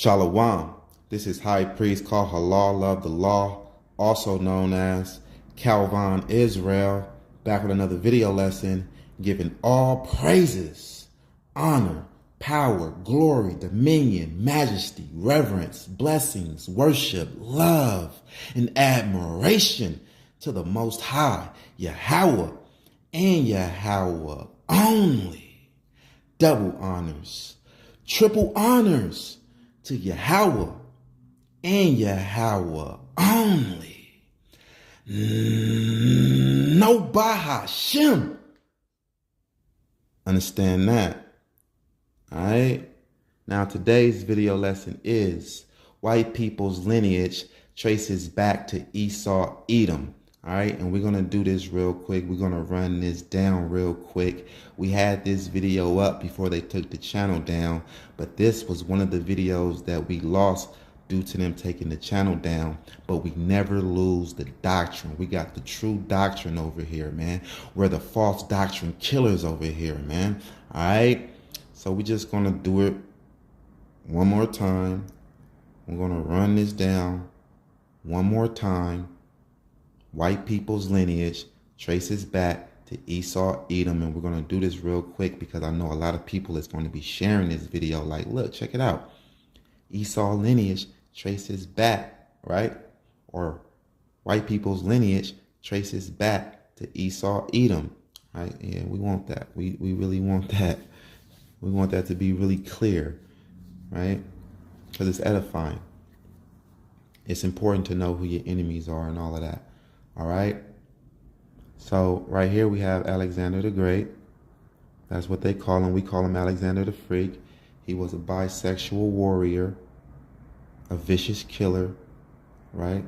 Shalom. This is High Priest Halal of the Law, also known as Calvin Israel, back with another video lesson, giving all praises, honor, power, glory, dominion, majesty, reverence, blessings, worship, love, and admiration to the Most High, Yahweh, and Yahweh only. Double honors, triple honors to Yahweh and Yahweh only. No Bahashem. Understand that? Alright? Now today's video lesson is white people's lineage traces back to Esau, Edom. All right, and we're going to do this real quick. We're going to run this down real quick. We had this video up before they took the channel down, but this was one of the videos that we lost due to them taking the channel down. But we never lose the doctrine. We got the true doctrine over here, man. We're the false doctrine killers over here, man. All right, so we're just going to do it one more time. We're going to run this down one more time. White people's lineage traces back to Esau, Edom, and we're going to do this real quick because I know a lot of people is going to be sharing this video like, look, check it out. Esau lineage traces back, right? Or white people's lineage traces back to Esau, Edom, right? Yeah, we want that. We really want that. We want that to be really clear, right? Because it's edifying. It's important to know who your enemies are and all of that. All right. So right here we have Alexander the Great. That's what they call him. We call him Alexander the Freak. He was a bisexual warrior, a vicious killer, right?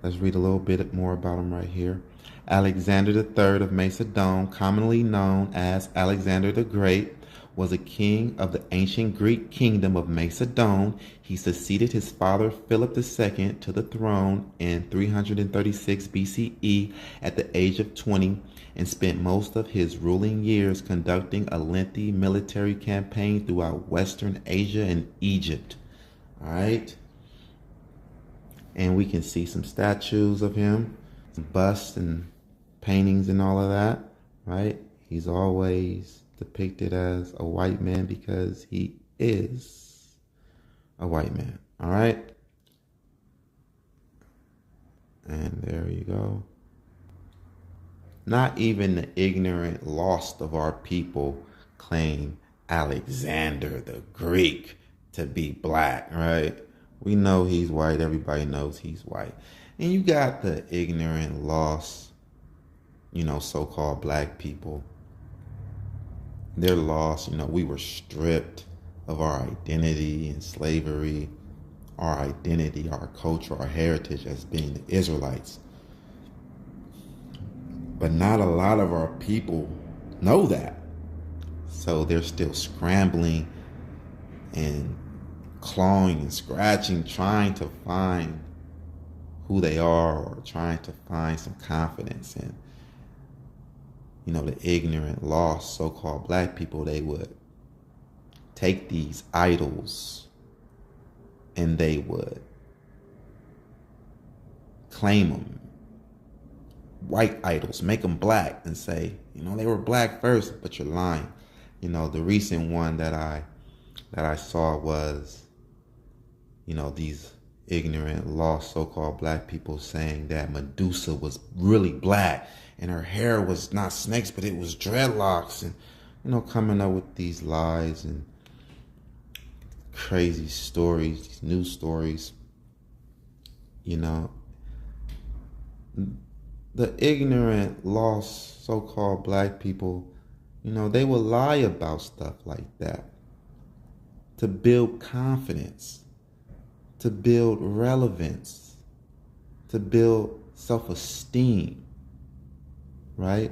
Let's read a little bit more about him right here. Alexander III of Macedon, commonly known as Alexander the Great, was a king of the ancient Greek kingdom of Macedon. He succeeded his father Philip II to the throne in 336 BCE at the age of 20 and spent most of his ruling years conducting a lengthy military campaign throughout Western Asia and Egypt. All right. And we can see some statues of him, some busts and paintings and all of that, right? He's always depicted as a white man because he is a white man. All right. And there you go. Not even the ignorant lost of our people claim Alexander the Greek to be black, right? We know he's white. Everybody knows he's white. And you got the ignorant lost, so-called black people. They're lost. We were stripped of our identity in slavery, our identity, our culture, our heritage as being the Israelites. But not a lot of our people know that. So they're still scrambling and clawing and scratching, trying to find who they are or trying to find some confidence in. The ignorant, lost, so-called black people, they would take these idols and they would claim them, white idols, make them black and say, they were black first, but you're lying. The recent one that I saw was, these ignorant, lost, so-called black people saying that Medusa was really black and her hair was not snakes, but it was dreadlocks, and, coming up with these lies and crazy stories, these news stories. The ignorant, lost, so-called black people, they will lie about stuff like that to build confidence, to build relevance, to build self-esteem, right?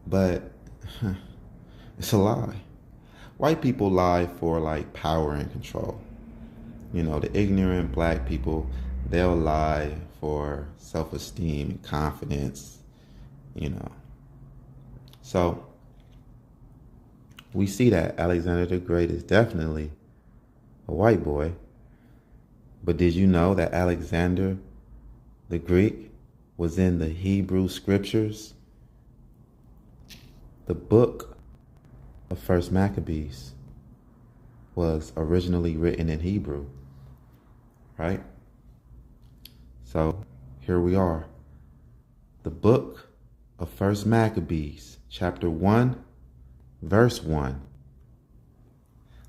But it's a lie. White people lie for power and control. The ignorant black people, they'll lie for self-esteem and confidence, So We see that Alexander the Great is definitely a white boy. But did you know that Alexander the Greek was in the Hebrew scriptures? The book of First Maccabees was originally written in Hebrew, right? So here we are. The book of First Maccabees, chapter 1, verse 1.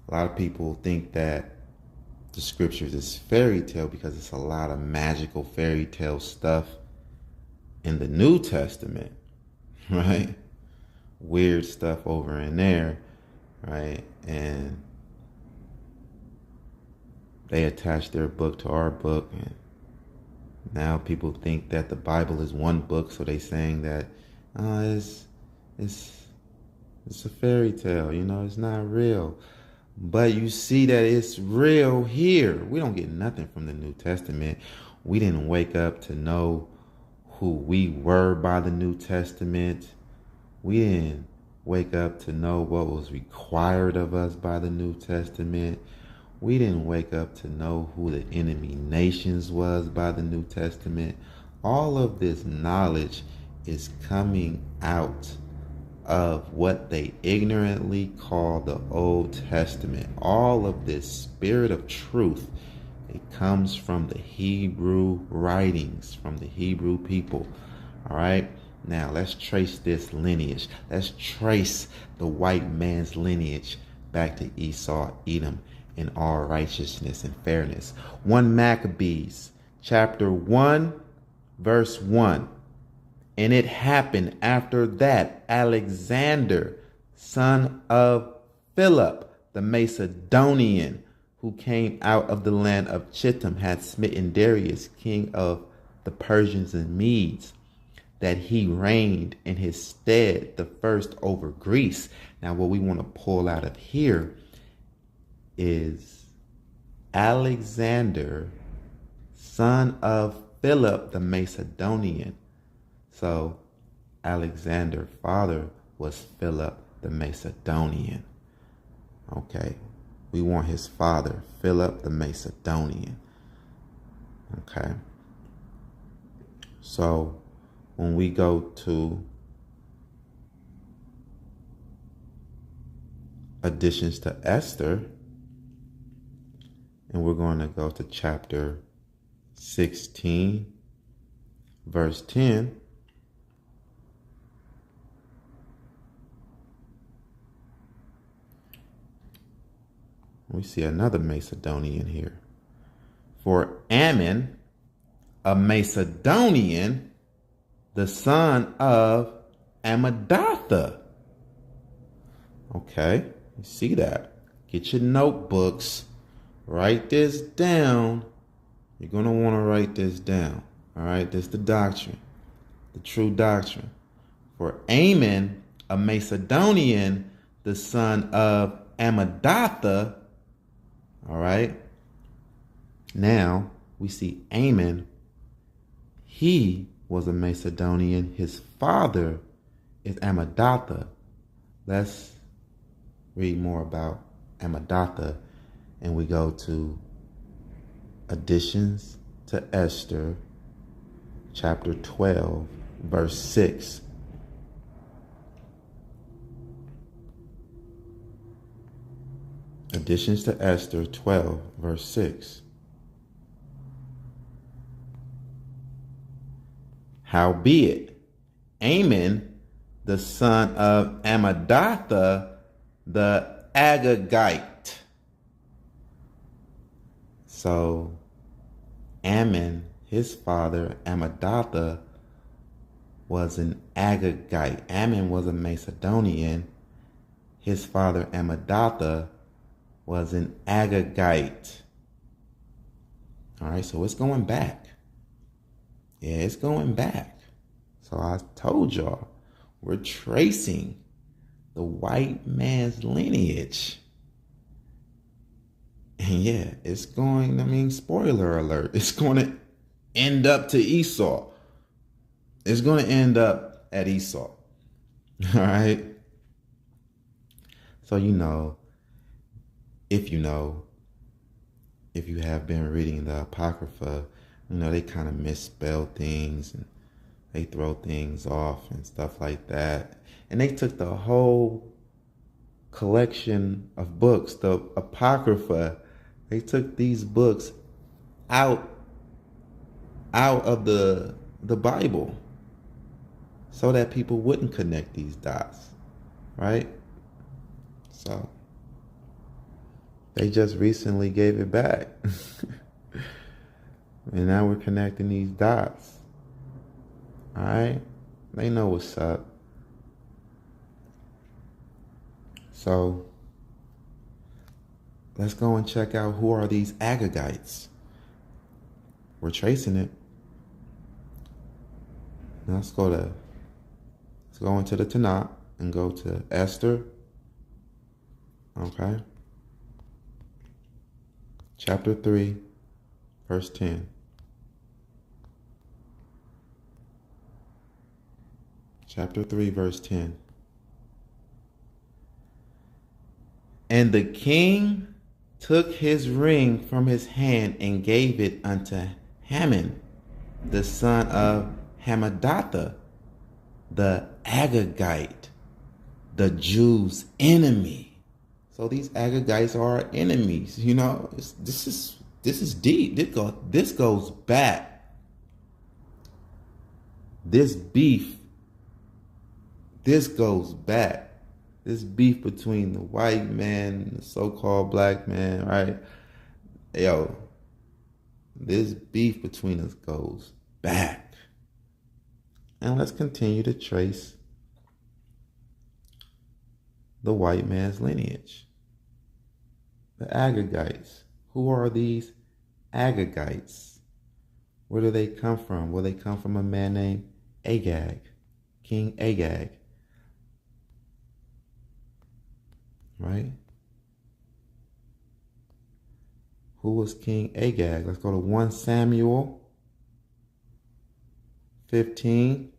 A lot of people think that the scriptures is fairy tale because it's a lot of magical fairy tale stuff in the New Testament, right? Weird stuff over in there, right? And they attach their book to our book, and now people think that the Bible is one book, so they saying that it's a fairy tale, it's not real. But you see that it's real here. We don't get nothing from the New Testament. We didn't wake up to know who we were by the New Testament. We didn't wake up to know what was required of us by the New Testament. We didn't wake up to know who the enemy nations was by the New Testament. All of this knowledge is coming out of what they ignorantly call the Old Testament. All of this spirit of truth, it comes from the Hebrew writings, from the Hebrew people. All right. Now let's trace this lineage. Let's trace the white man's lineage back to Esau, Edom, in all righteousness and fairness. 1 Maccabees, chapter 1, verse 1. And it happened after that Alexander, son of Philip, the Macedonian, who came out of the land of Chittim, had smitten Darius, king of the Persians and Medes, that he reigned in his stead the first over Greece. Now, what we want to pull out of here is Alexander, son of Philip the Macedonian. So Alexander's father was Philip the Macedonian. Okay. We want his father, Philip the Macedonian. Okay. So when we go to additions to Esther, and we're going to go to chapter 16, verse 10. We see another Macedonian here. For Ammon, a Macedonian, the son of Ammedatha. Okay, you see that. Get your notebooks. Write this down. You're going to want to write this down. All right, this is the doctrine, the true doctrine. For Ammon, a Macedonian, the son of Ammedatha. All right. Now we see Ammon. He was a Macedonian. His father is Ammedatha. Let's read more about Ammedatha, and we go to additions to Esther, chapter 12, verse 6. Additions to Esther 12, verse 6. Howbeit, Ammon, the son of Ammedatha, the Agagite. So, Ammon, his father, Ammedatha, was an Agagite. Ammon was a Macedonian. His father, Ammedatha, was an Agagite. All right, so it's going back. Yeah, it's going back. So I told y'all, we're tracing the white man's lineage. And yeah, it's going, spoiler alert, it's going to end up to Esau. It's going to end up at Esau. All right. So if you know, if you have been reading the Apocrypha, they kind of misspell things and they throw things off and stuff like that. And they took the whole collection of books, the Apocrypha, they took these books out of the Bible so that people wouldn't connect these dots, right? So they just recently gave it back. And now we're connecting these dots. All right? They know what's up. So let's go and check out who are these Agagites. We're tracing it. Now let's go into the Tanakh and go to Esther. Okay. Chapter 3, verse 10. Chapter 3, verse 10. And the king took his ring from his hand and gave it unto Haman, the son of Hammedatha, the Agagite, the Jews' enemy. So these Agagites are our enemies. This is deep. This goes back. This beef. This goes back. This beef between the white man and the so-called black man, right? Yo, this beef between us goes back. And let's continue to trace the white man's lineage. The Agagites. Who are these Agagites? Where do they come from? Well, they come from a man named Agag, King Agag. Right? Who was King Agag? Let's go to 1 Samuel 15,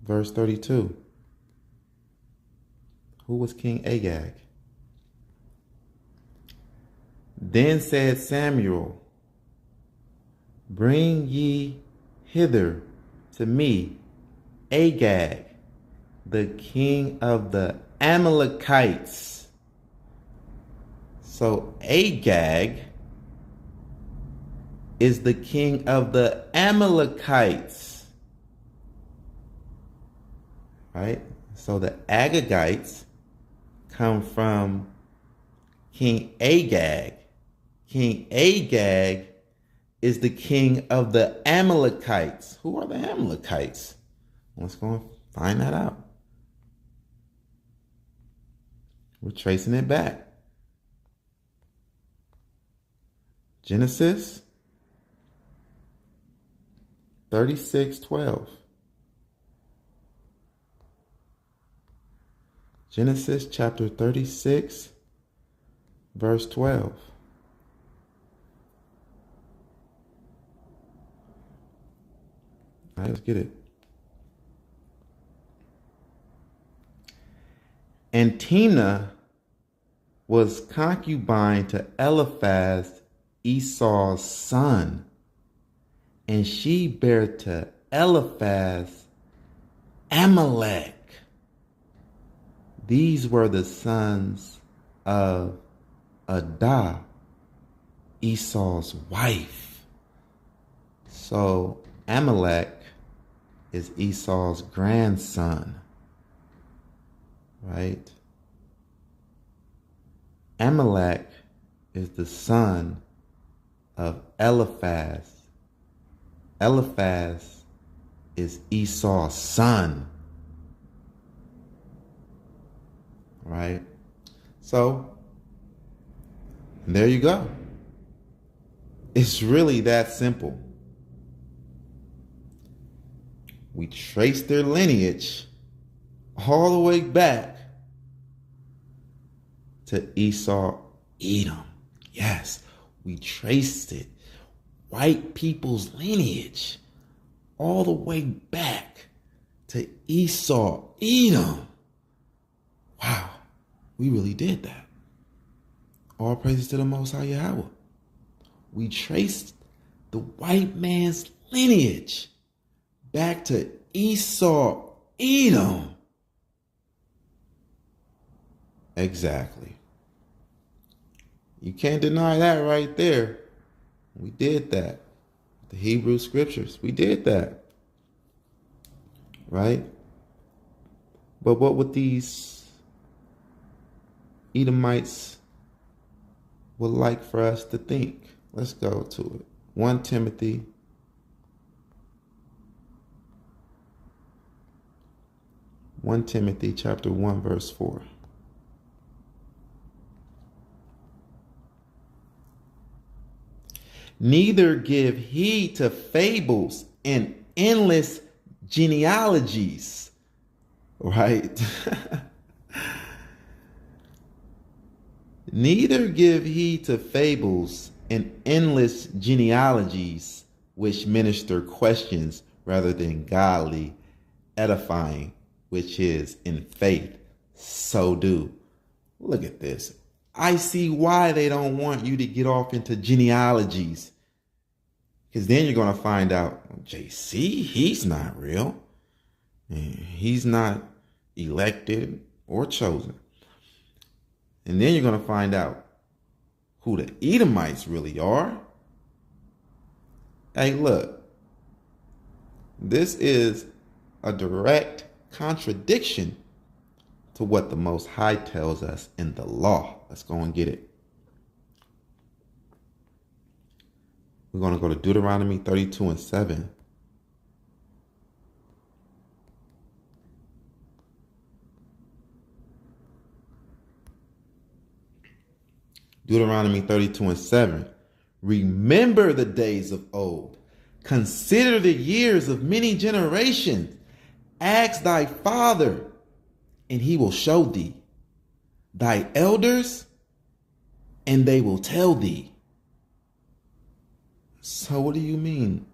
verse 32. Who was King Agag? Then said Samuel, bring ye hither to me Agag, the king of the Amalekites. So Agag is the king of the Amalekites. Right? So the Agagites come from King Agag. King Agag is the king of the Amalekites. Who are the Amalekites? Let's go and find that out. We're tracing it back. Genesis 36:12. Genesis chapter 36, verse 12. All right, let's get it. And Timnah was concubine to Eliphaz, Esau's son, and she bare to Eliphaz Amalek. These were the sons of Adah, Esau's wife. So Amalek is Esau's grandson. Right? Amalek is the son of Eliphaz. Eliphaz is Esau's son. Right? So, there you go. It's really that simple. We trace their lineage all the way back to Esau, Edom. Yes, we traced it. White people's lineage all the way back to Esau, Edom. Wow, we really did that. All praises to the Most High Yahweh. We traced the white man's lineage back to Esau, Edom. Exactly. You can't deny that right there. We did that. The Hebrew scriptures, we did that. Right? But what would these Edomites would like for us to think? Let's go to it. 1 Timothy chapter 1, verse 4. Neither give heed to fables and endless genealogies. Right? Neither give heed to fables and endless genealogies, which minister questions rather than godly edifying, which is in faith. So do. Look at this. I see why they don't want you to get off into genealogies. Because then you're going to find out, JC, he's not real. He's not elected or chosen. And then you're going to find out who the Edomites really are. Hey, look. This is a direct contradiction to what the Most High tells us in the law. Let's go and get it. We're going to go to Deuteronomy 32 and 7. Deuteronomy 32 and 7. Remember the days of old. Consider the years of many generations. Ask thy father, and he will show thee. Thy elders, and they will tell thee. So what do you mean?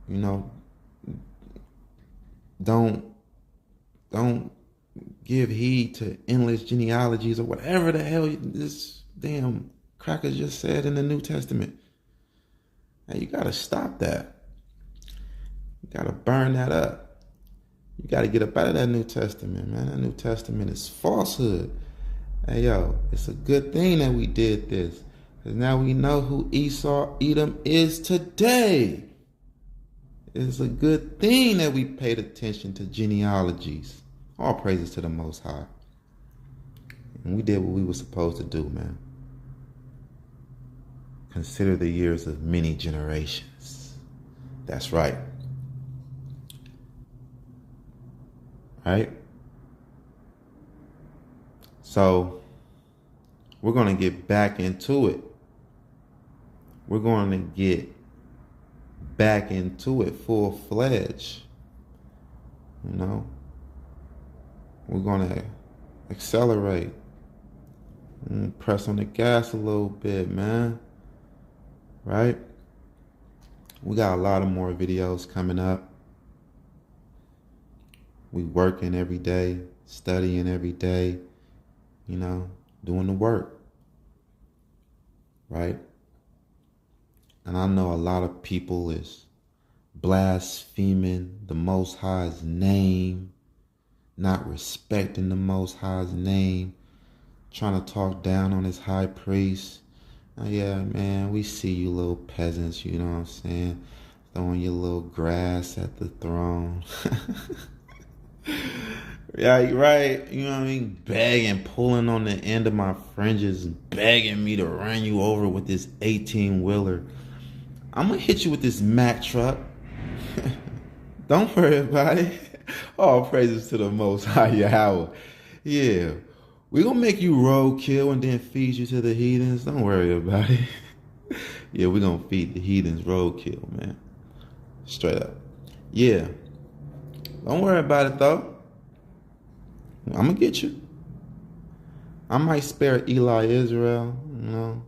You know, don't give heed to endless genealogies or whatever the hell this damn cracker just said in the New Testament. Hey, you got to stop that. You got to burn that up. You got to get up out of that New Testament, man. That New Testament is falsehood. Hey, yo, it's a good thing that we did this. Because now we know who Esau, Edom is today. It's a good thing that we paid attention to genealogies. All praises to the Most High. And we did what we were supposed to do, man. Consider the years of many generations. That's right. Right? So, we're going to get back into it. We're going to get back into it full-fledged. You know? We're going to accelerate and press on the gas a little bit, man. Right? We got a lot of more videos coming up. We working every day, studying every day, you know, doing the work. Right? And I know a lot of people is blaspheming the Most High's name, not respecting the Most High's name, trying to talk down on his high priest. Oh, yeah, man, we see you little peasants, you know what I'm saying? Throwing your little grass at the throne. Yeah, right. You know what I mean? Begging, pulling on the end of my fringes, begging me to run you over with this 18-wheeler. I'm going to hit you with this Mack truck. Don't worry about it. All praises to the Most High Yahweh. Yeah. We're going to make you roadkill and then feed you to the heathens. Don't worry about it. Yeah, we're going to feed the heathens roadkill, man. Straight up. Yeah. Don't worry about it, though. I'm going to get you. I might spare Eli Israel, you know.